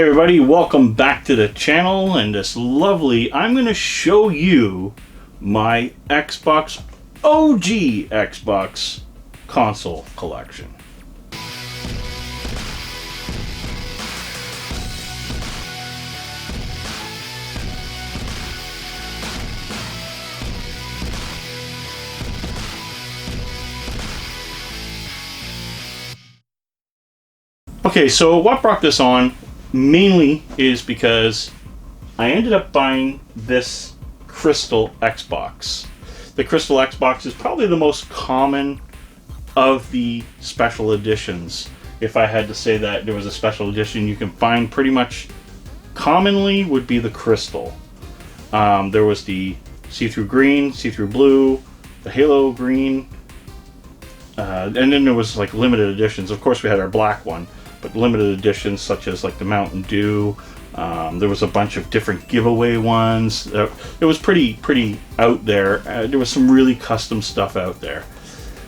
Hey everybody, welcome back to the channel, and I'm going to show you my OG Xbox console collection. Okay, so what brought this on mainly is because I ended up buying this Crystal Xbox. The Crystal Xbox is probably the most common of the special editions. If I had to say that there was a special edition you can find pretty much commonly, would be the Crystal. There was the see-through green, see-through blue, the Halo green, and then there was like limited editions. Of course we had our black one, but limited editions such as like the Mountain Dew. There was a bunch of different giveaway ones. It was pretty out there. There was some really custom stuff out there.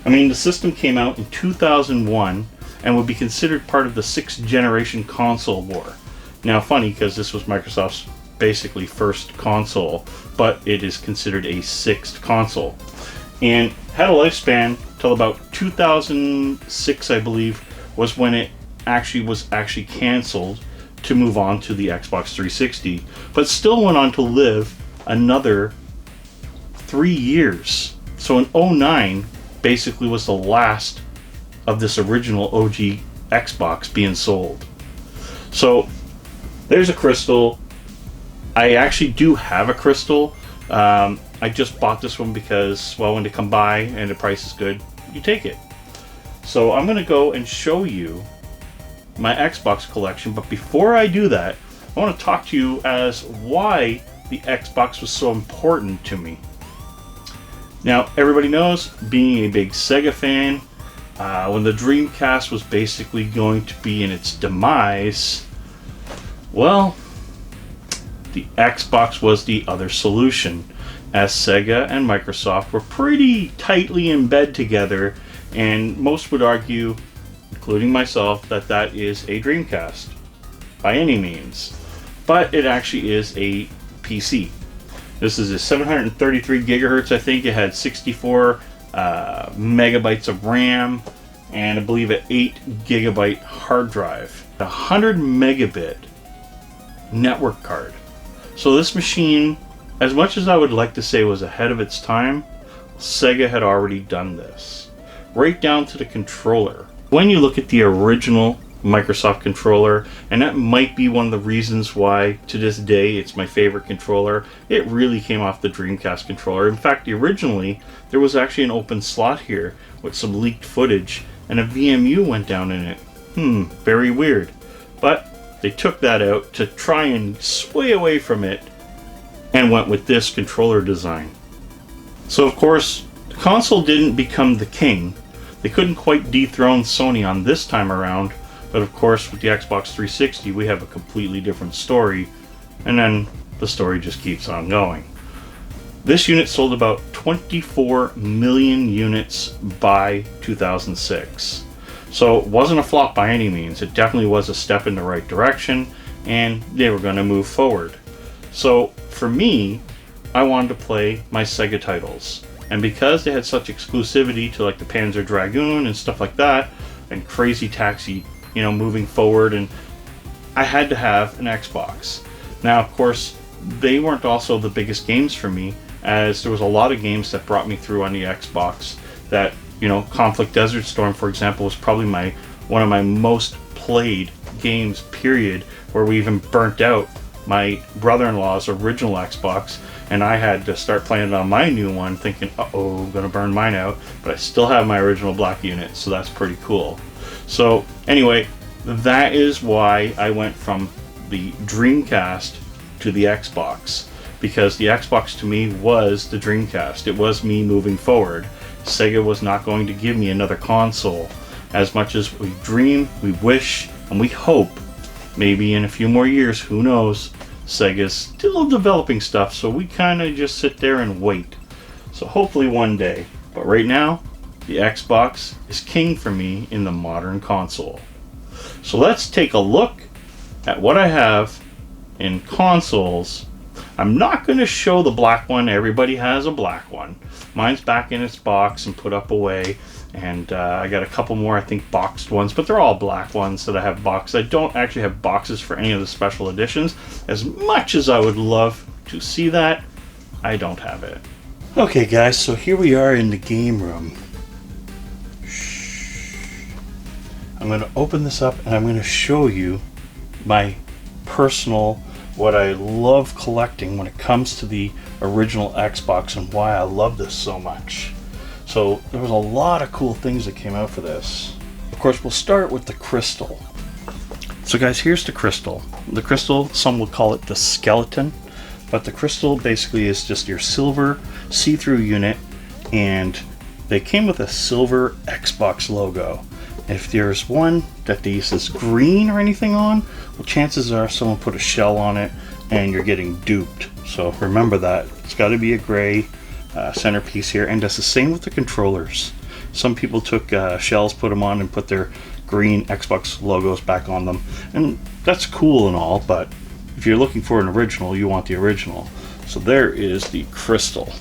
I mean, the system came out in 2001 and would be considered part of the 6th generation console war. Now, funny, because this was Microsoft's basically first console, but it is considered a 6th console, and had a lifespan till about 2006, I believe, was when it was canceled to move on to the Xbox 360, but still went on to live another 3 years. So in 2009 basically was the last of this original OG Xbox being sold. So there's a Crystal. I actually do have a Crystal. I just bought this one because, well, when they come by and the price is good, you take it. So I'm going to go and show you my Xbox collection, but before I do that, I want to talk to you as why the Xbox was so important to me. Now, everybody knows, being a big Sega fan, when the Dreamcast was basically going to be in its demise, well, the Xbox was the other solution, as Sega and Microsoft were pretty tightly in bed together, and most would argue, including myself, that that is a Dreamcast by any means, but it actually is a PC. This is a 733 gigahertz. I think it had 64 megabytes of RAM, and I believe an 8 gigabyte hard drive, a 100 megabit network card. So this machine, as much as I would like to say was ahead of its time, Sega had already done this, right down to the controller. When you look at the original Microsoft controller, and that might be one of the reasons why to this day it's my favorite controller, it really came off the Dreamcast controller. In fact, originally there was actually an open slot here with some leaked footage, and a VMU went down in it. Very weird. But they took that out to try and sway away from it and went with this controller design. So of course, the console didn't become the king. They couldn't quite dethrone Sony on this time around, but of course with the Xbox 360 we have a completely different story, and then the story just keeps on going. This unit sold about 24 million units by 2006. So it wasn't a flop by any means. It definitely was a step in the right direction, and they were going to move forward. So for me, I wanted to play my Sega titles. And because they had such exclusivity to like the Panzer Dragoon and stuff like that, and Crazy Taxi, you know, moving forward, and I had to have an Xbox. Now, of course, they weren't also the biggest games for me, as there was a lot of games that brought me through on the Xbox that, you know, Conflict Desert Storm, for example, was probably one of my most played games, period, where we even burnt out my brother-in-law's original Xbox, and I had to start playing it on my new one, thinking, uh-oh, I'm gonna burn mine out, but I still have my original black unit, so that's pretty cool. So anyway, that is why I went from the Dreamcast to the Xbox, because the Xbox to me was the Dreamcast. It was me moving forward. Sega was not going to give me another console. As much as we dream, we wish, and we hope, maybe in a few more years, who knows, Sega's still developing stuff, so we kind of just sit there and wait. So hopefully one day. But right now, the Xbox is king for me in the modern console. So let's take a look at what I have in consoles, I'm not going to show the black one. Everybody has a black one. Mine's back in its box and put up away. And I got a couple more, I think, boxed ones, but they're all black ones that I have boxed. I don't actually have boxes for any of the special editions. As much as I would love to see that, I don't have it. Okay, guys, so here we are in the game room. I'm going to open this up and I'm going to show you my personal, what I love collecting when it comes to the original Xbox and why I love this so much. So there was a lot of cool things that came out for this. Of course, we'll start with the crystal. So guys, here's the crystal. The crystal, some would call it the skeleton, but the crystal basically is just your silver see-through unit, and they came with a silver Xbox logo. If there's one that is green or anything on, well, chances are someone put a shell on it and you're getting duped. So remember that. It's got to be a gray centerpiece here, and that's the same with the controllers. Some people took shells, put them on, and put their green Xbox logos back on them, and that's cool and all, but if you're looking for an original, you want the original. So there is the crystal.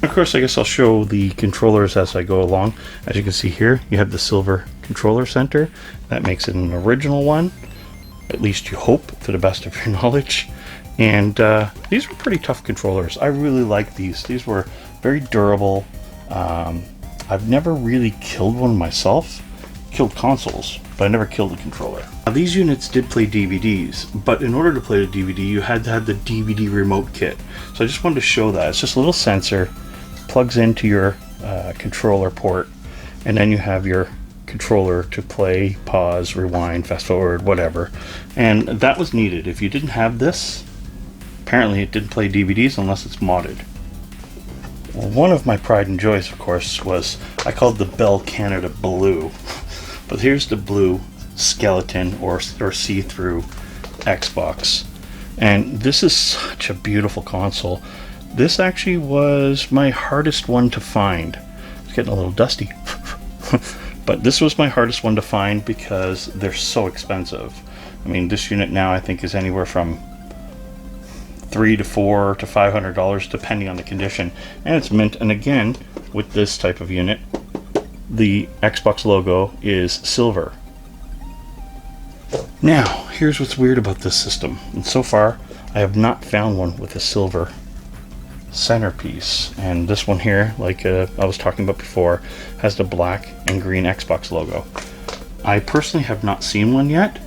Of course, I guess I'll show the controllers as I go along. As you can see here, you have the silver controller center. That makes it an original one, at least you hope, to the best of your knowledge. And these were pretty tough controllers. I really like these. These were very durable. I've never really killed one myself. Killed consoles, but I never killed a controller. Now, these units did play DVDs, but in order to play the DVD, you had to have the DVD remote kit. So I just wanted to show that. It's just a little sensor, plugs into your controller port, and then you have your controller to play, pause, rewind, fast forward, whatever. And that was needed. If you didn't have this, apparently it didn't play DVDs unless it's modded. Well, one of my pride and joys, of course, was I called the Bell Canada Blue. But here's the blue skeleton or see-through Xbox. And this is such a beautiful console. This actually was my hardest one to find. It's getting a little dusty. But this was my hardest one to find because they're so expensive. I mean, this unit now I think is anywhere from $300 to $400 to $500 depending on the condition, and it's mint. And again, with this type of unit, the Xbox logo is silver. Now, here's what's weird about this system, and so far I have not found one with a silver centerpiece. And this one here, like I was talking about before, has the black and green Xbox logo. I personally have not seen one yet.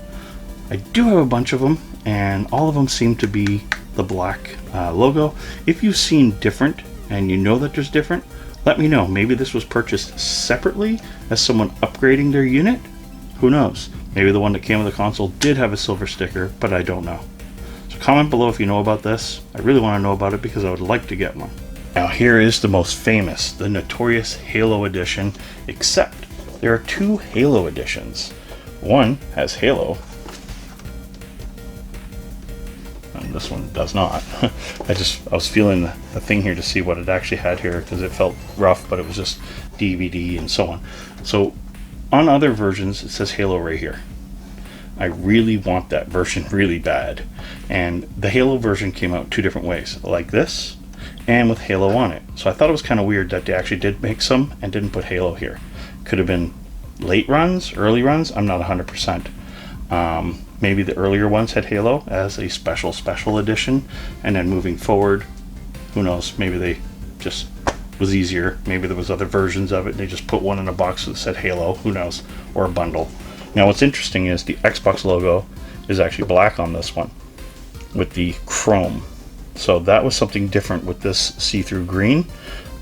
I do have a bunch of them, and all of them seem to be the black logo. If you've seen different and you know that there's different, let me know. Maybe this was purchased separately as someone upgrading their unit. Who knows? Maybe the one that came with the console did have a silver sticker, but I don't know. So comment below if you know about this. I really want to know about it because I would like to get one. Now here is the most famous, the notorious Halo edition, except there are two Halo editions. One has Halo, and this one does not. I was feeling the thing here to see what it actually had here because it felt rough, but it was just DVD and so on. So on other versions it says Halo right here. I really want that version really bad, and the Halo version came out two different ways, like this and with Halo on it. So I thought it was kind of weird that they actually did make some and didn't put Halo here. Could have been late runs, early runs, I'm not 100%. Maybe the earlier ones had Halo as a special edition, and then moving forward, who knows, maybe they just was easier. Maybe there was other versions of it and they just put one in a box that said Halo, who knows, or a bundle. Now what's interesting is the Xbox logo is actually black on this one with the chrome. So that was something different with this see-through green.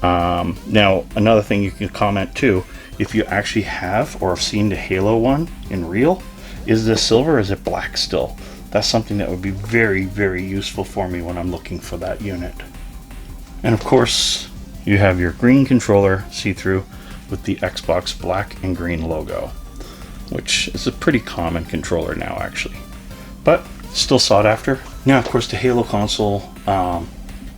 Now another thing you can comment too, if you actually have or have seen the Halo one in real, is this silver or is it black still? That's something that would be very, very useful for me when I'm looking for that unit. And of course, you have your green controller see-through with the Xbox black and green logo, which is a pretty common controller now actually, but still sought after. Now of course the Halo console,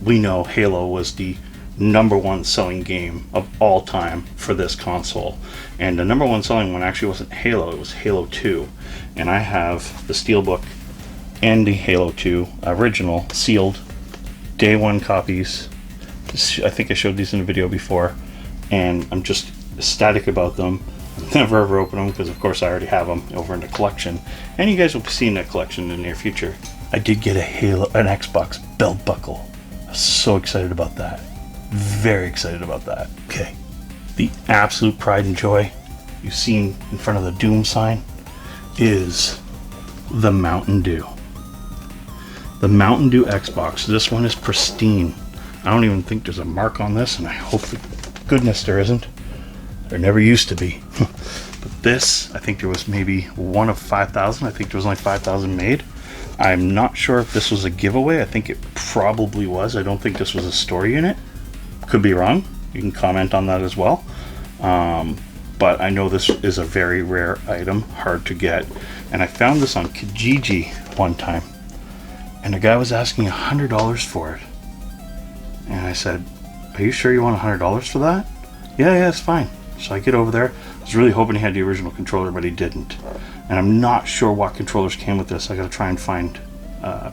we know Halo was the #1 selling game of all time for this console, and the #1 selling one actually wasn't Halo, it was Halo 2. And I have the steelbook and the Halo 2 original sealed day one copies. I think I showed these in a video before, and I'm just ecstatic about them. I'll never ever open them because of course I already have them over in the collection, and you guys will be seeing that collection in the near future. I did get an Xbox belt buckle. I was so excited about that. Very excited about that. Okay, the absolute pride and joy you've seen in front of the Doom sign is the Mountain Dew. The Mountain Dew Xbox. This one is pristine. I don't even think there's a mark on this, and I hope to goodness there isn't. There never used to be. But this, I think there was maybe one of 5,000. I think there was only 5,000 made. I'm not sure if this was a giveaway. I think it probably was. I don't think this was a store unit. Could be wrong. You can comment on that as well. But I know this is a very rare item, hard to get. And I found this on Kijiji one time. And the guy was asking $100 for it. And I said, are you sure you want $100 for that? Yeah, it's fine. So I get over there. I was really hoping he had the original controller, but he didn't. And I'm not sure what controllers came with this. I gotta try and find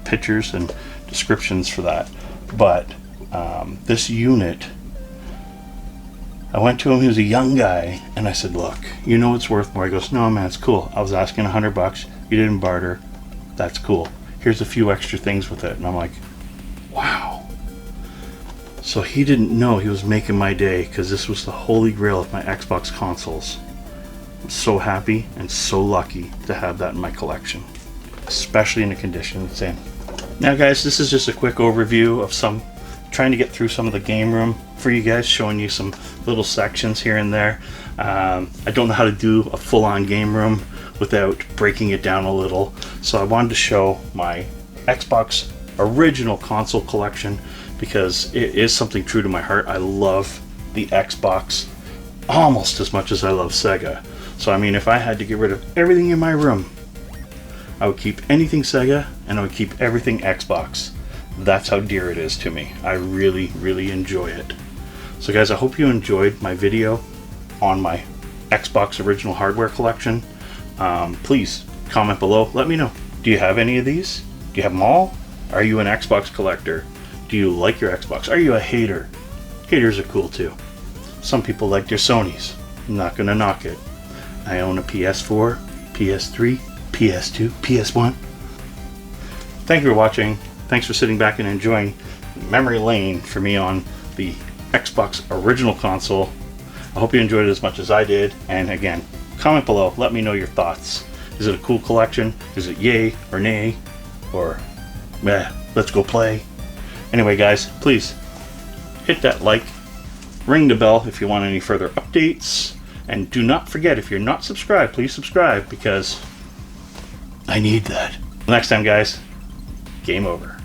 pictures and descriptions for that. But this unit, I went to him, he was a young guy, and I said, look, you know it's worth more. He goes, no man, it's cool. I was asking $100, you didn't barter, that's cool. Here's a few extra things with it. And I'm like, wow. So he didn't know he was making my day, because this was the holy grail of my Xbox consoles. I'm so happy and so lucky to have that in my collection, especially in the condition it's in. Now guys, this is just a quick overview of trying to get through some of the game room for you guys, showing you some little sections here and there. I don't know how to do a full-on game room without breaking it down a little, so I wanted to show my Xbox original console collection because it is something true to my heart. I love the Xbox almost as much as I love Sega. So I mean, if I had to get rid of everything in my room, I would keep anything Sega and I would keep everything Xbox. That's how dear it is to me. I really, really enjoy it. So guys, I hope you enjoyed my video on my Xbox original hardware collection. Please comment below, let me know. Do you have any of these? Do you have them all? Are you an Xbox collector? Do you like your Xbox? Are you a hater? Haters are cool too. Some people like their Sonys. I'm not gonna knock it. I own a PS4, PS3, PS2, PS1. Thank you for watching. Thanks for sitting back and enjoying memory lane for me on the Xbox original console. I hope you enjoyed it as much as I did. And again, comment below. Let me know your thoughts. Is it a cool collection? Is it yay or nay? Or meh, let's go play. Anyway guys, please hit that like, ring the bell if you want any further updates, and do not forget, if you're not subscribed, please subscribe because I need that. Next time guys, game over.